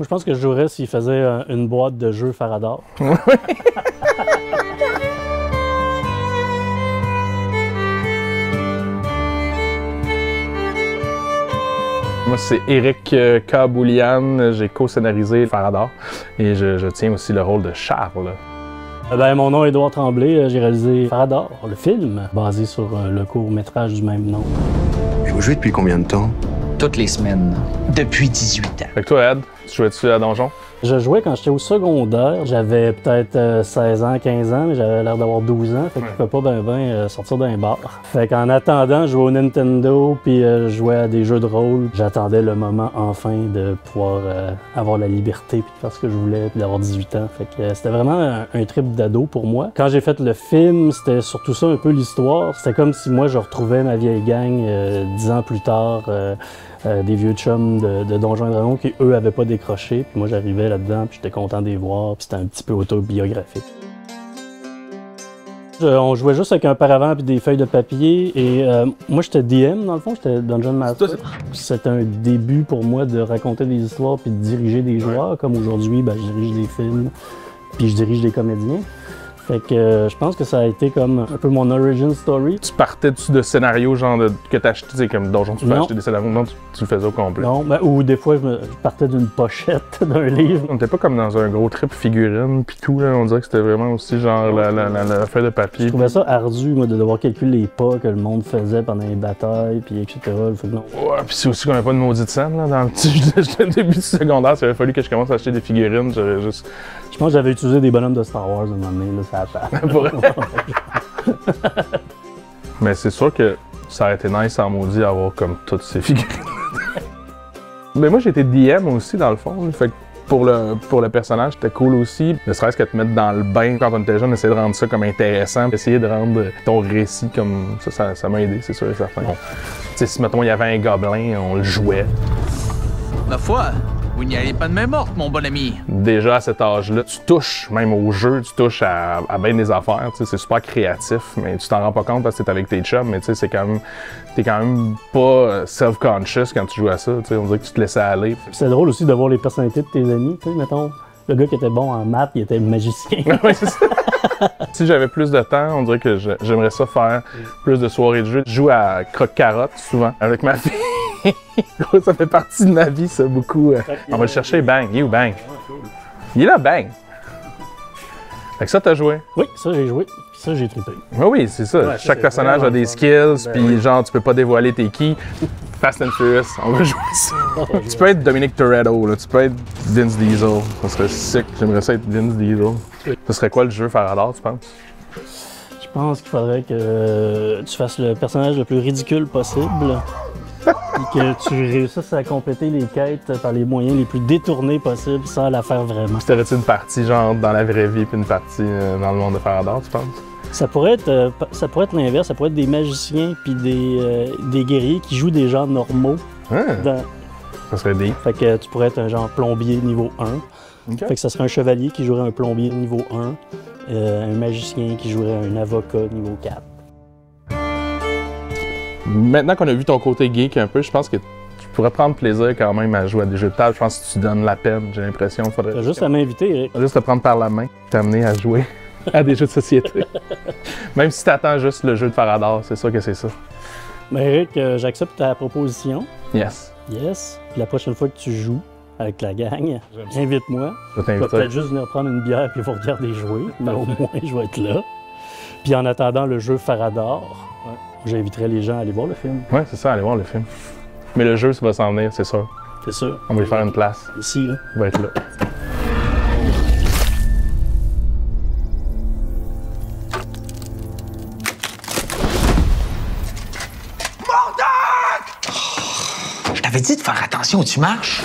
je pense que je jouerais s'il faisait une boîte de jeux Farador. Moi, c'est Éric Kaboulian. J'ai co-scénarisé Farador et je tiens aussi le rôle de Charles. Ben, mon nom est Édouard Tremblay. J'ai réalisé Farador, le film, basé sur le court-métrage du même nom. Et vous jouez depuis combien de temps? Toutes les semaines, depuis 18 ans. Fait que toi, Ed, tu jouais-tu à Donjon? Je jouais quand j'étais au secondaire. J'avais peut-être 16 ans, 15 ans, mais j'avais l'air d'avoir 12 ans. Fait que je pouvais pas sortir d'un bar. Fait qu'en attendant, je jouais au Nintendo, puis je jouais à des jeux de rôle. J'attendais le moment enfin de pouvoir avoir la liberté, puis de faire ce que je voulais, puis d'avoir 18 ans. Fait que c'était vraiment un trip d'ado pour moi. Quand j'ai fait le film, c'était surtout ça un peu l'histoire. C'était comme si moi je retrouvais ma vieille gang 10 ans plus tard. Des vieux chums de Donjons et Dragons qui, eux, avaient pas décroché. Puis moi, j'arrivais là-dedans, puis j'étais content de les voir, puis c'était un petit peu autobiographique. On jouait juste avec un paravent puis des feuilles de papier. Et moi, j'étais DM, dans le fond, j'étais Dungeon Master. C'était un début pour moi de raconter des histoires puis de diriger des joueurs. Comme aujourd'hui, ben, je dirige des films, puis je dirige des comédiens. Fait que je pense que ça a été comme un peu mon origin story. Tu partais-tu de scénarios genre que t'achetais, tu sais, comme Donjon, tu peux acheter des scénarios, non, tu le faisais au complet? Non, ben, ou des fois, je partais d'une pochette d'un livre. On était pas comme dans un gros trip figurine pis tout, là. On dirait que c'était vraiment aussi genre la feuille de papier. Je trouvais ça ardu, moi, de devoir calculer les pas que le monde faisait pendant les batailles, puis etc. Fait que non. Ouais, pis c'est aussi qu'on avait pas de maudite scène, là, dans le début du secondaire. S'il avait fallu que je commence à acheter des figurines, j'aurais juste... Je pense que j'avais utilisé des bonhommes de Star Wars à un moment donné, là, ça a pas. Mais c'est sûr que ça aurait été nice en maudit d'avoir comme toutes ces figurines. Mais moi, j'ai été DM aussi, dans le fond. Fait que pour le personnage, c'était cool aussi. Ne serait-ce que te mettre dans le bain quand on était jeune, essayer de rendre ça comme intéressant, essayer de rendre ton récit comme ça m'a aidé, c'est sûr et certain. Tu sais, si mettons il y avait un gobelin, on le jouait. Ma foi, vous n'y allez pas de main morte, mon bon ami. Déjà à cet âge-là, tu touches même au jeu, tu touches à bien des affaires. C'est super créatif, mais tu t'en rends pas compte parce que t'es avec tes chums, mais tu sais, t'es quand même pas self-conscious quand tu joues à ça. On dirait que tu te laissais aller. C'est drôle aussi de voir les personnalités de tes amis. Tu sais, mettons, le gars qui était bon en maths, il était magicien. Ouais, c'est ça. Si j'avais plus de temps, on dirait que j'aimerais ça faire plus de soirées de jeu. Je joue à croque-carotte souvent avec ma fille. Ça fait partie de ma vie, ça, beaucoup. On va le chercher, Bang. Il est où, Bang? Il est là, Bang. Fait que ça, t'as joué? Oui, ça, j'ai joué. Puis ça, j'ai trippé. Oui, c'est ça. Ouais, chaque personnage a des skills, puis genre, tu peux pas dévoiler tes qui. Fast and Furious, on va jouer ça. Tu peux être Dominic Toretto, là. Tu peux être Vince Diesel. Ça serait sick. J'aimerais ça être Vince Diesel. Ce serait quoi le jeu Farador, tu penses? Je pense qu'il faudrait que tu fasses le personnage le plus ridicule possible. Et que tu réussisses à compléter les quêtes par les moyens les plus détournés possibles sans la faire vraiment. T'aurais-tu une partie genre dans la vraie vie puis une partie dans le monde de Farador, tu penses? Ça pourrait être l'inverse, ça pourrait être des magiciens puis des guerriers qui jouent des gens normaux. Ça serait deep. Fait que tu pourrais être un genre plombier niveau 1. Okay. Fait que ça serait un chevalier qui jouerait un plombier niveau 1, un magicien qui jouerait un avocat niveau 4. Maintenant qu'on a vu ton côté geek un peu, je pense que tu pourrais prendre plaisir quand même à jouer à des jeux de table. Je pense que tu donnes la peine, j'ai l'impression. T'as juste à m'inviter, Eric. Juste te prendre par la main, t'amener à jouer à des jeux de société. Même si t'attends juste le jeu de Farador, c'est sûr que c'est ça. Mais Eric, j'accepte ta proposition. Yes. Yes. Puis la prochaine fois que tu joues avec la gang, invite-moi. Je vais Je vais peut-être juste venir prendre une bière puis vous regarder jouer, mais au moins je vais être là. Puis en attendant le jeu Farador, j'inviterai les gens à aller voir le film. Ouais, c'est ça, aller voir le film. Mais le jeu, ça va s'en venir, c'est sûr. C'est sûr. On va lui faire une place. Ici, là. Il va être là. Je t'avais dit de faire attention où tu marches.